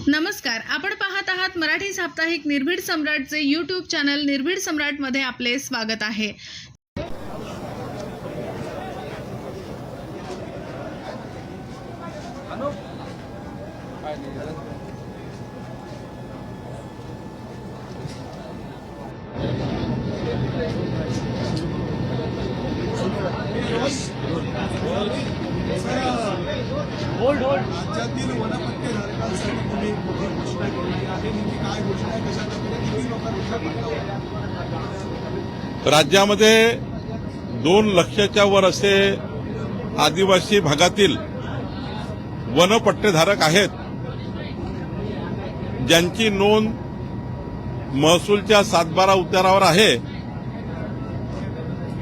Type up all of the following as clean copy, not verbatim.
नमस्कार, आपण पाहत आहात मराठी साप्ताहिक निर्भीड सम्राटचे यूट्यूब चॅनल निर्भीड सम्राट मध्ये आपले स्वागत आहे। राज्यातील वनपट्टे धारकांसाठी तुम्ही मोठी घोषणा केली आहे। नेमकी काय घोषणा आहे, कशा प्रकारे किती लोकांना राज्यामध्ये 2 लाखाच्या वर असे आदिवासी भागातील वनपट्टेधारक आहेत, ज्यांची नोंद महसूलच्या 7/12 उतारावर आहे,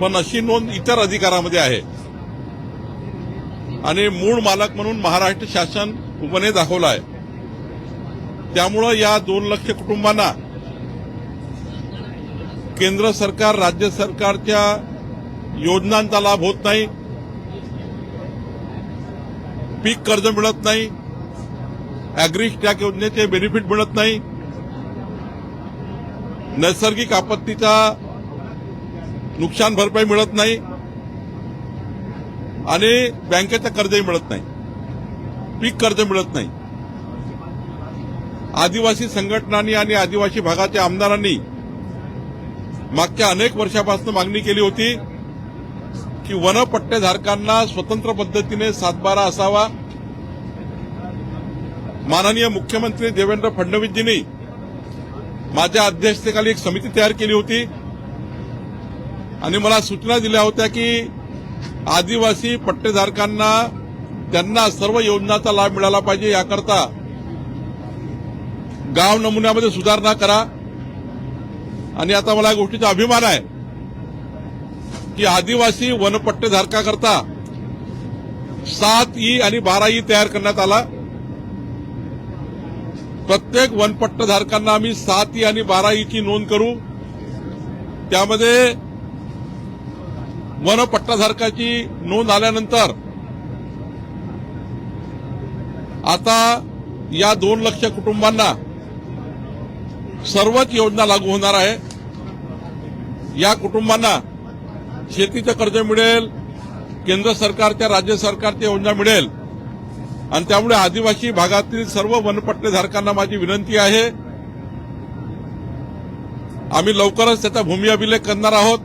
पण अशी नोंद इतर अधिकारामध्ये आहे आणि मूळ मालक म्हणून महाराष्ट्र शासन उपने दाखवला आहे। त्यामुळे या 2 लाख कुटुंबांना केंद्र सरकार राज्य सरकारच्या योजनांचा लाभ होत नाही, पीक कर्ज मिळत नाही, अॅग्रीस्टॅक योजनेचे बेनिफिट मिळत नाही, नैसर्गिक आपत्तीचा नुकसान भरपाई मिळत नाही आणि बँकेचं कर्जही मिळत नाही, पीक कर्ज मिळत नाही। आदिवासी संघटनांनी आणि आदिवासी भागाच्या आमदारांनी मागच्या अनेक वर्षापासून मागणी केली होती की वनपट्टेधारकांना स्वतंत्र पद्धतीने 7/12 असावा। माननीय मुख्यमंत्री देवेंद्र फडणवीसजींनी माझ्या अध्यक्षतेखाली एक समिती तयार केली होती आणि मला सूचना दिल्या होत्या की आदिवासी पट्टेधारकांना त्यांना सर्व योजनांचा लाभ मिळाला पाहिजे, याकरता गाव नमुन्यामध्ये सुधारणा करा। आणि आता मला या गोष्टीचा अभिमान आहे की आदिवासी वनपट्टेधारकाकरता 7E आणि 12E तयार करण्यात आला। प्रत्येक वनपट्टेधारकांना आम्ही 7E आणि 12E नोंद करू। त्यामध्ये वनपट्टेधारकाची नोंद आल्यानंतर आता या 2 लाख कुटुंबांना सर्वच योजना लागू होणार आहे। या कुटुंबांना शेतीचं कर्ज मिळेल, केंद्र सरकारच्या राज्य सरकारच्या योजना मिळेल आणि त्यामुळे आदिवासी भागातील सर्व वनपट्टेधारकांना माझी विनंती आहे, आम्ही लवकरच त्याचा भूमी अभिलेख करणार आहोत,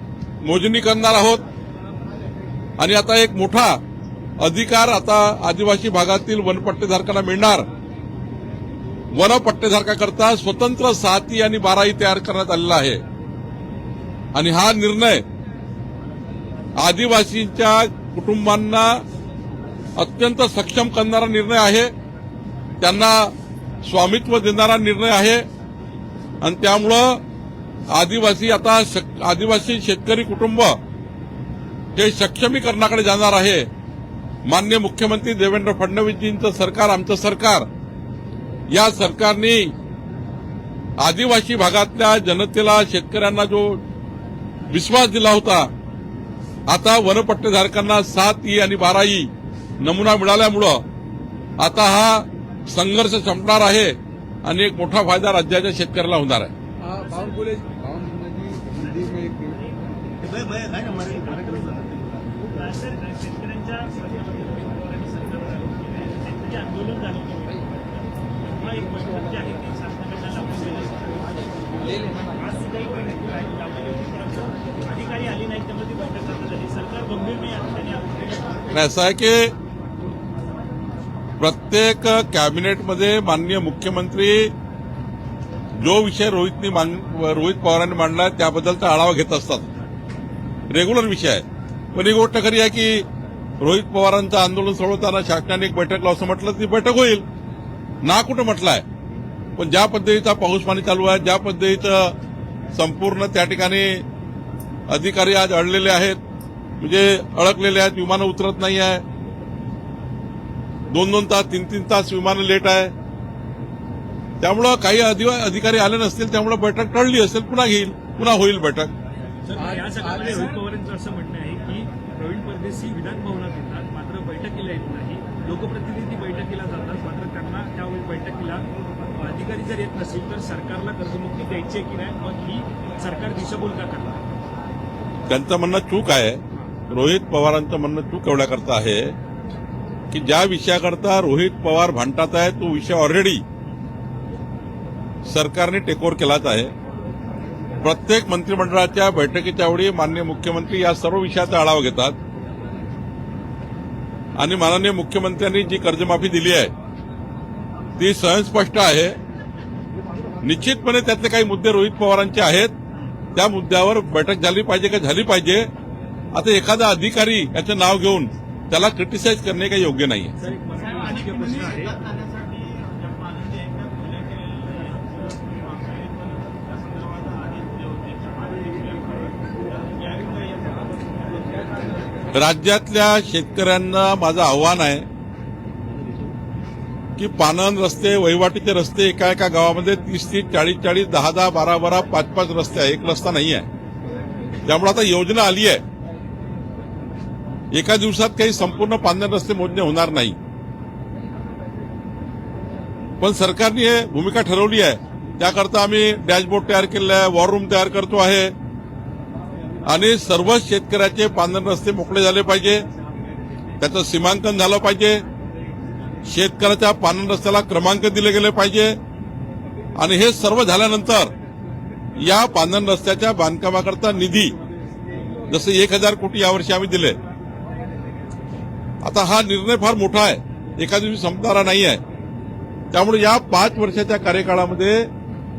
मोजणी करणार आहोत आणि आता एक मोठा अधिकार आता आदिवासी भागातील वनपट्टेधारकांना मिळणार। वनपट्टेधारकाकरता स्वतंत्र 7E आणि 12E तयार करण्यात आलेला आहे आणि हा निर्णय आदिवासींच्या कुटुंबांना अत्यंत सक्षम करणारा निर्णय आहे, त्यांना स्वामित्व देणारा निर्णय आहे आणि त्यामुळं आदिवासी शेतकरी कुटुंब हे सक्षमीकरणाकडे जाणार आहे। माननीय मुख्यमंत्री देवेंद्र फडणवीसजींचं सरकार, आमचं सरकार, या सरकारने आदिवासी भागातल्या जनतेला, शेतकऱ्यांना जो विश्वास दिला होता, आता वनपट्टेधारकांना 7E आणि 12E नमुना मिळाल्यामुळं आता हा संघर्ष संपणार आहे आणि एक मोठा फायदा राज्याच्या शेतकऱ्याला होणार आहे। ऐसा है कि प्रत्येक कॅबिनेटमध्ये माननीय मुख्यमंत्री जो विषय रोहित पवारांनी मांडला त्याबद्दलचा आढावा घेत असतात, रेग्युलर विषय आहे। पण ही गोष्ट खरी आहे की रोहित पवारांचं आंदोलन सोडवताना शासनाने एक बैठक लावू असं म्हटलं, ती बैठक होईल ना, कुठं म्हटलंय। पण ज्या पद्धतीचा पाऊस पाणी चालू आहे, ज्या पद्धतीचं संपूर्ण त्या ठिकाणी अधिकारी आज अडलेले आहेत, म्हणजे अडकलेले आहेत, विमानं उतरत नाही आहे, 2-2 तास 3-3 तास विमानं लेट आहे, त्यामुळं काही अधिकारी आले नसतील, त्यामुळे बैठक टळली असेल, पुन्हा होईल बैठक। या सगळ्यामध्ये रोहित पवारांचं असं म्हणणं आहे की प्रवीण परदेशी विधान भवनात येतात, मात्र बैठकीला येत नाही, लोकप्रतिनिधी बैठकीला जातात, मात्र त्यांना त्यावेळी बैठकीला अधिकारी जर येत नसेल तर सरकारला कर्जमुक्ती द्यायची आहे की नाही, मग ही सरकार दिशाभूल का करणार? त्यांचं म्हणणं चूक आहे. रोहित पवारांचं म्हणणं चूक एवढ्याकरता आहे की ज्या विषयाकरता रोहित पवार भांडतात आहे तो विषय ऑलरेडी सरकारने टेकओव्हर केलाच आहे. प्रत्येक मंत्रिमंडळाच्या बैठकीच्या वेळी माननीय मुख्यमंत्री या सर्व विषयाचा आढावा घेतात आणि माननीय मुख्यमंत्र्यांनी जी कर्जमाफी दिली आहे ती स्वयंस्पष्ट आहे. निश्चितपणे त्यातले काही मुद्दे रोहित पवारांचे आहेत. त्या मुद्द्यावर बैठक झाली पाहिजे का झाली पाहिजे. आता एखादा अधिकारी याचं नाव घेऊन त्याला क्रिटिसाइज करणे काही योग्य नाही. सर, एक राजकीय प्रश्न आहे. राज्यातल्या शेतकऱ्यांना माझं आव्हान आहे की पानन रस्ते, वहिवाटीचे रस्ते एका एका गावामध्ये 30-30, 40-40, 10-10, 12-12, 5-5 रस्ते आहे. एक रस्ता नाही आहे. त्यामुळे आता योजना आली आहे. एका दिवसात काही संपूर्ण पानन रस्ते मोजणे होणार नाही. पण सरकारने हे भूमिका ठरवली आहे. त्याकरता आम्ही डॅशबोर्ड तयार केलेला आहे, वॉर रूम तयार करतो आहे आणि सर्व शेतकऱ्याचे पानन रस्ते मोकळे झाले पाहिजे. त्याचं सीमांकन झालं पाहिजे. शेतकऱ्याच्या पानन रस्त्याला क्रमांक दिले गेले पाहिजे आणि हे सर्व झाल्यानंतर या पानन रस्त्याच्या बांधकामाकरता निधी जसे 1,000 कोटी यावर्षी आम्ही दिले. आता हा निर्णय फार मोठा आहे, एका दिवशी संपणारा नाही आहे. त्यामुळे या 5 वर्षाच्या कार्यकाळामध्ये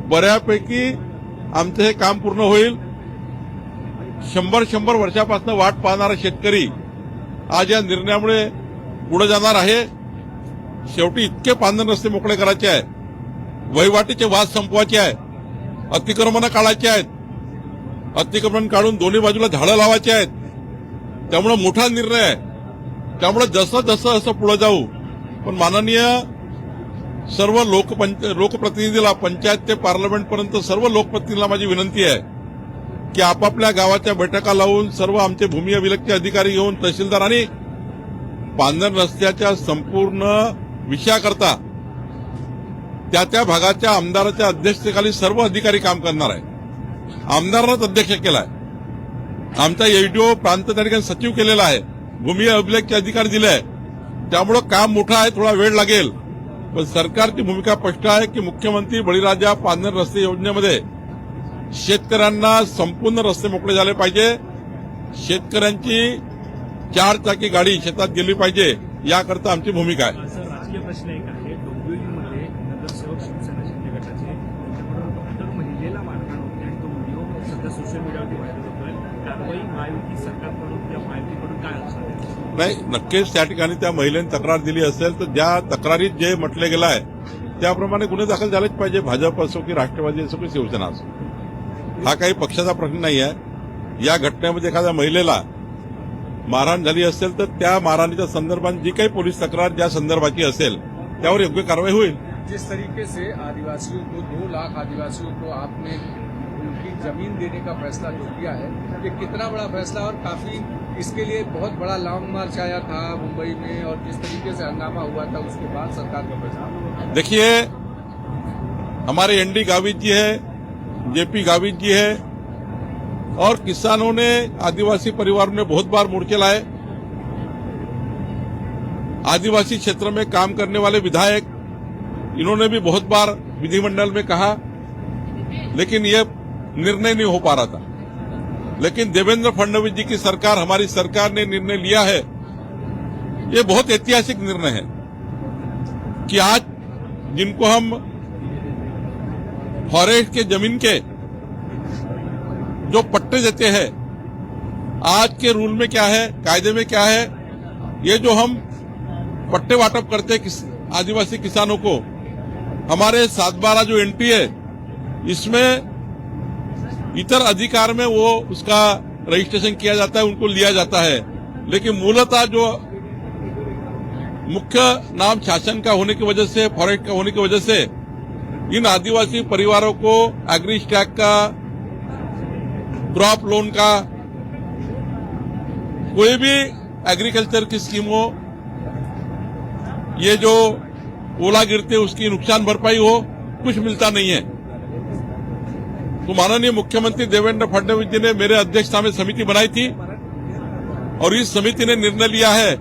बऱ्यापैकी आमचं हे काम पूर्ण होईल. 100 वर्षापासून वाट पाहणारा शेतकरी आज या निर्णयामुळे पुढे जाणार आहे. शेवटी इतके पानन रस्ते मोकळे करायचे आहे, वहिवाटीचे वाद संपवायचे आहे, अतिक्रमणं काढायची आहेत, अतिक्रमण काढून दोन्ही बाजूला झाडं लावायची आहेत. त्यामुळे मोठा निर्णय आहे. त्यामुळे जसं जसं असं पुढे जाऊ. पण माननीय सर्व लोकप्रतिनिधीला पंचायत ते पार्लमेंटपर्यंत सर्व लोकप्रतिनिधीला माझी विनंती आहे की आपापल्या गावाच्या बैठका लावून सर्व आमचे भूमी अभिलेखचे अधिकारी घेऊन तहसीलदारांनी पानन रस्त्याच्या संपूर्ण विषयाकरता त्या त्या भागाच्या आमदाराच्या अध्यक्षतेखाली सर्व अधिकारी काम करणार आहे. आमदारांनाच अध्यक्ष केलाय. आमचा एडीओ प्रांत त्या ठिकाणी सचिव केलेला आहे. भूमी अभिलेखचे अधिकारी दिले आहे. त्यामुळे काम मोठं आहे, थोडा वेळ लागेल. पण सरकारची भूमिका स्पष्ट आहे की मुख्यमंत्री बळीराजा पानन रस्ते योजनेमध्ये शेतकऱ्यांना संपूर्ण रस्ते मोकळे झाले पाहिजे. शेतकऱ्यांची 4 चाकी गाडी शेतात गेली पाहिजे, याकरता आमची भूमिका आहे. सर, राजकीय प्रश्न एक आहे. डोंबिवलीमध्ये नगरसेवक शिवसेना शिंदे गटाचे त्यांच्याबरोबर महिलेला मारहाण होते आणि तो व्हिडिओ सध्या सोशल मीडियावरती व्हायरल होतोय. कारवाई महायुती सरकारकडून किंवा महायुतीकडून काय असणार? नाही, नक्कीच त्या ठिकाणी त्या महिलेने तक्रार दिली असेल तर ज्या तक्रारीत जे म्हटले गेलं आहे त्याप्रमाणे गुन्हे दाखल झालेच पाहिजे. भाजप असो की राष्ट्रवादी असो की शिवसेना असो, हा काही पक्षाचा प्रश्न नाही आहे. या घटनेमध्ये एखाद्या महिलेला मारहाण झाली असेल तर त्या मारहाणीच्या संदर्भात जी काही पोलीस तक्रार ज्या संदर्भाची असेल त्यावर योग्य कारवाई होईल. जिस तरीके से आदिवासियों को 2 लाख आदिवासियों को आपने उनकी जमीन देने का फैसला जो किया है, ये कितना बड़ा फैसला और काफी इसके लिए बहुत बड़ा लॉन्ग मार्च आया था मुंबई में और जिस तरीके से हंगामा हुआ था उसके बाद सरकार का फैसला. देखिए, हमारे एनडी गावित जी है, जेपी गावित जी है और किसानों ने, आदिवासी परिवारों ने बहुत बार मोर्चे लाए. आदिवासी क्षेत्र में काम करने वाले विधायक, इन्होंने भी बहुत बार विधिमंडल में कहा, लेकिन ये निर्णय नहीं हो पा रहा था. लेकिन देवेंद्र फडणवीस जी की सरकार, हमारी सरकार ने निर्णय लिया है. ये बहुत ऐतिहासिक निर्णय है कि आज जिनको हम फॉरेस्ट के जमीन के जो पट्टे देते हैं, आज के रूल में क्या है, कायदे में क्या है, ये जो हम पट्टे वाटप करते हैं आदिवासी किसानों को, हमारे 7/12 जो एनटी है इसमें इतर अधिकार में वो उसका रजिस्ट्रेशन किया जाता है, उनको लिया जाता है. लेकिन मूलतः जो मुख्य नाम शासन का होने की वजह से, फॉरेस्ट का होने की वजह से इन आदिवासी परिवारों को एग्री स्टैक का, क्रॉप लोन का, कोई भी एग्रीकल्चर की स्कीम हो, ये जो ओला गिरते उसकी नुकसान भरपाई हो, कुछ मिलता नहीं है। तो माननीय मुख्यमंत्री देवेंद्र फडणवीस जी ने मेरे अध्यक्षता में समिति बनाई थी और इस समिति ने निर्णय लिया है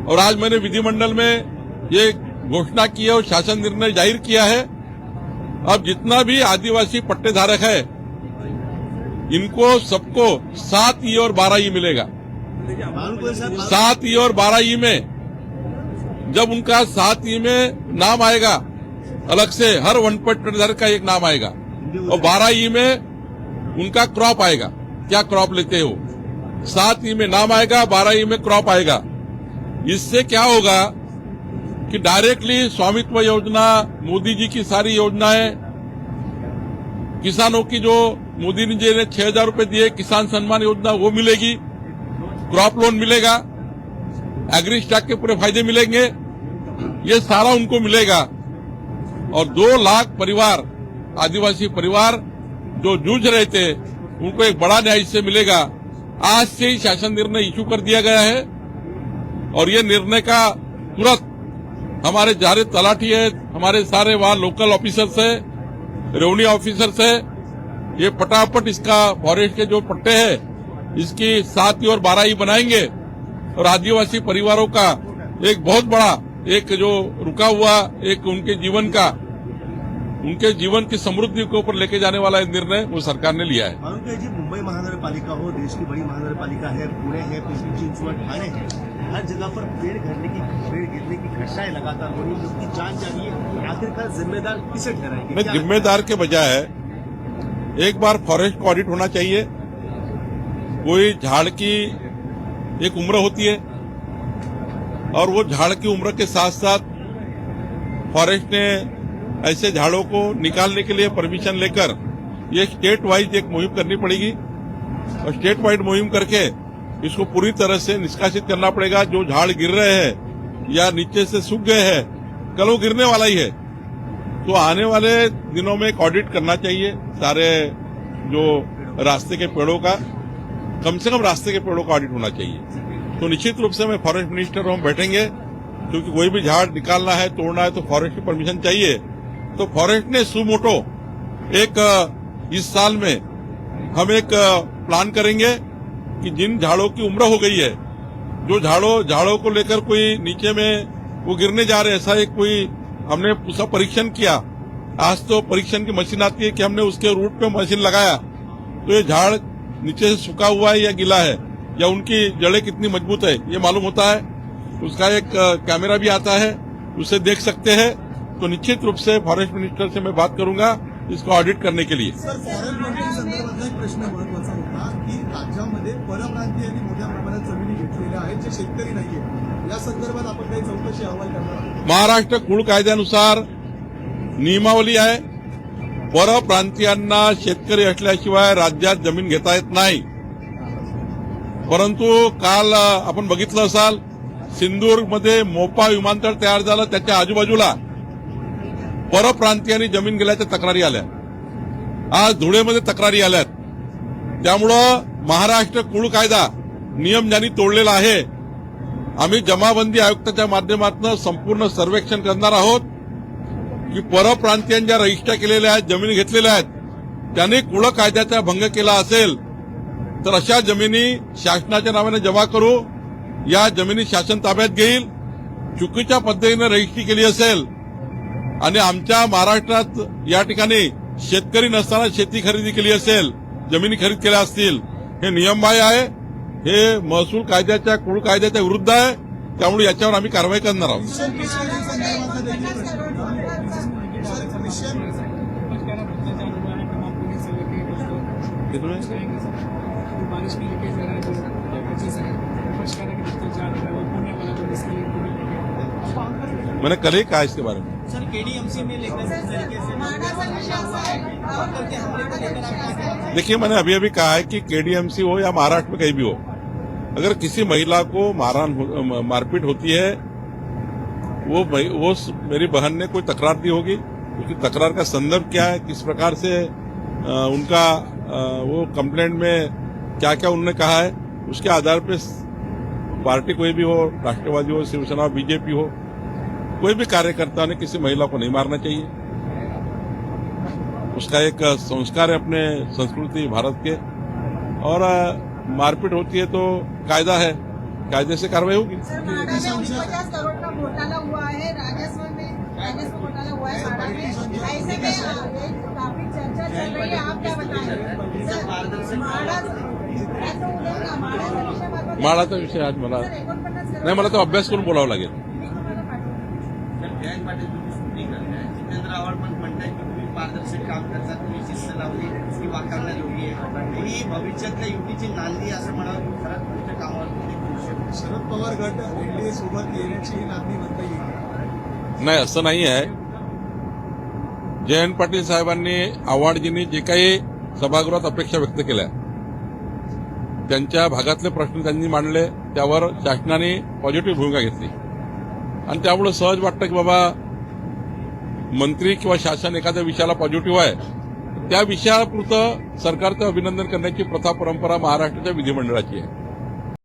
और आज मैंने विधिमंडल में ये घोषणा की है और शासन निर्णय जाहिर किया है। अब जितना भी आदिवासी पट्टेधारक है इनको सबको 7E और 12E मिलेगा। 7E और 12E में जब उनका 7E में नाम आएगा अलग से हर वन पट्टेदार का एक नाम आएगा और 12E में उनका क्रॉप आएगा। क्या क्रॉप लेते हो? 7E में नाम आएगा, 12E में क्रॉप आएगा। इससे क्या होगा कि डायरेक्टली स्वामित्व योजना, मोदी जी की सारी योजनाएं, किसानों की जो मोदी जी ने 6,000 रूपये दिए किसान सम्मान योजना वो मिलेगी, क्रॉप लोन मिलेगा, एग्री स्टॉक के पूरे फायदे मिलेंगे, ये सारा उनको मिलेगा। और 2 लाख परिवार, आदिवासी परिवार जो जूझ रहे थे उनको एक बड़ा न्याय से मिलेगा। आज से ही शासन निर्णय इशू कर दिया गया है और ये निर्णय का तुरंत हमारे सारे तलाठी है, हमारे सारे वहां लोकल ऑफिसर्स है, रेवेन्यू ऑफिसर्स है, ये फटाफट इसका फॉरेस्ट के जो पट्टे हैं इसकी 7E और 12E बनाएंगे और आदिवासी परिवारों का एक बहुत बड़ा एक जो रुका हुआ एक उनके जीवन की समृद्धि के ऊपर लेके जाने वाला निर्णय वो सरकार ने लिया है। मालूम जी, मुंबई महानगरपालिका हो, देश की बड़ी महानगरपालिका है, पुणे है, पिछली चिंचवड, ठाणे है, हर जगह पर पेड़ गिरने की घटनाएं लगातार हो रही है। उसकी जांच चाहिए। आखिरकार जिम्मेदार किसे ठहराएंगे? मैं जिम्मेदार के बजाय एक बार फॉरेस्ट का ऑडिट होना चाहिए। कोई झाड़ की एक उम्र होती है और वो झाड़ की उम्र के साथ साथ फॉरेस्ट ने ऐसे झाड़ों को निकालने के लिए परमिशन लेकर ये स्टेट वाइज एक मुहिम करनी पड़ेगी और स्टेट वाइड मुहिम करके इसको पूरी तरह से निष्कासित करना पड़ेगा। जो झाड़ गिर रहे हैं या नीचे से सूख गए हैं, कल वो गिरने वाला ही है, तो आने वाले दिनों में एक ऑडिट करना चाहिए सारे जो रास्ते के पेड़ों का, कम से कम रास्ते के पेड़ों का ऑडिट होना चाहिए। तो निश्चित रूप से मैं फॉरेस्ट मिनिस्टर हम बैठेंगे, क्योंकि कोई भी झाड़ निकालना है, तोड़ना है तो फॉरेस्ट की परमिशन चाहिए। तो फॉरेस्ट ने सुमोटो एक इस साल में हम एक प्लान करेंगे कि जिन झाड़ों की उम्र हो गई है, जो झाड़ों को लेकर कोई नीचे में वो गिरने जा रहे, ऐसा एक कोई हमने उसका परीक्षण किया। आज तो परीक्षण की मशीन आती है कि हमने उसके रूट पे मशीन लगाया तो ये झाड़ नीचे से सूखा हुआ है या गीला है या उनकी जड़ें कितनी मजबूत है ये मालूम होता है। उसका एक कैमरा भी आता है, उसे देख सकते हैं। तो निश्चित रूप से फॉरेस्ट मिनिस्टर से मैं बात करूंगा इसको ऑडिट करने के लिए। सर, फॉरेन मंत्री संदर्भातला एक प्रश्न महत्वाचा होता की राज्यामध्ये परप्रांतीयांनी मोठ्या प्रमाणात जमिनी घेतलेल्या आहेत जे शेतकरी नाहीये, या संदर्भात आपण काही चौकशी अहवाल करणार आहोत? महाराष्ट्र कुळ कायद्यानुसार नियमावली आहे, परप्रांतीयांना शेतकरी असल्याशिवाय राज्यात जमीन घेता येत नाही। परंतु काल आपण बघितलं असाल सिंधुदुर्गमध्ये मोपा विमानतळ तयार झालं, त्याच्या आजूबाजूला परप्रांतीयांनी जमीन गेल्याच्या तक्रारी आल्या, आज धुळेमध्ये तक्रारी आल्यात। त्यामुळं महाराष्ट्र कुळ कायदा नियम ज्यांनी तोडलेला आहे, आम्ही जमाबंदी आयुक्ताच्या माध्यमातून संपूर्ण सर्वेक्षण करणार आहोत की परप्रांतीयांच्या रजिस्टर केलेल्या आहेत, जमिनी घेतलेल्या आहेत, त्यांनी कुळ कायद्याचा भंग केला असेल तर अशा जमिनी शासनाच्या नावाने जमा करू, या जमिनी शासन ताब्यात घेईल। चुकीच्या पद्धतीने रजिस्ट्री केली असेल आणि आमच्या महाराष्ट्रात या ठिकाणी शेतकरी नसताना शेती खरेदी केली असेल, जमिनी खरेदी केल्या असतील, हे नियमबाह्य आहे, हे महसूल कायद्याच्या कुळ कायद्याच्या विरुद्ध आहे। त्यामुळे याच्यावर आम्ही कारवाई करणार आहोत। मैंने कल ही कहा इसके बारे में। सर, केडीएमसी में लेकर किस तरीके से देखिए, मैंने अभी कहा है कि केडीएमसी हो या महाराष्ट्र में कहीं भी हो, अगर किसी महिला को मारपीट होती है, वो मेरी बहन ने कोई तकरार दी होगी, उसकी तकरार का संदर्भ क्या है, किस प्रकार से उनका वो कंप्लेंट में क्या क्या उन्होंने कहा है, उसके आधार पर पार्टी कोई भी हो, राष्ट्रवादी हो, शिवसेना हो, बीजेपी हो, कोई भी कार्यकर्ता ने किसी महिला को नहीं मारना चाहिए। उसका एक संस्कार है अपने संस्कृति भारत के। और मारपीट होती है तो कायदा है, कायदे से कार्रवाई होगी। सर, माड़ा में 50 करोड़ का घोटाला हुआ है, राजस्व घोटाला हुआ है माड़ा में। ऐसे में काफी चर्चा चल रही है, आप क्या बताएंगे सर? माळाचा विषय आज मला नाही, मला तो अभ्यास करून बोलावं लागेल। जयंत पाटील तुम्ही सुट्टी करताय, जितेंद्र आव्हाड पण म्हणताय की तुम्ही पारदर्शक काम करता, तुम्ही शिस्त लावली ती वाखाणण्या योग्य आहे। ही भविष्यातल्या युतीची नांदी असं म्हणावं की खरंच तुमच्या कामावर तुम्ही खुश आहे। शरद पवार गट एनडीए सोबत येण्याची ही नांदी म्हणता येईल? नाही, असं नाही आहे। जयंत पाटील साहेबांनी आव्हाडजींनी जे काही सभागृहात अपेक्षा व्यक्त केल्या, त्यांच्या भागातले प्रश्न त्यांनी मांडले, त्यावर शासनाने पॉझिटिव्ह भूमिका घेतली आणि त्यामुळे सहज वाटतं की बाबा मंत्री किंवा शासन एखाद्या विषयाला पॉझिटिव्ह आहे, त्या विषयापुरतं सरकारचं अभिनंदन करण्याची प्रथा परंपरा महाराष्ट्राच्या विधिमंडळाची आहे।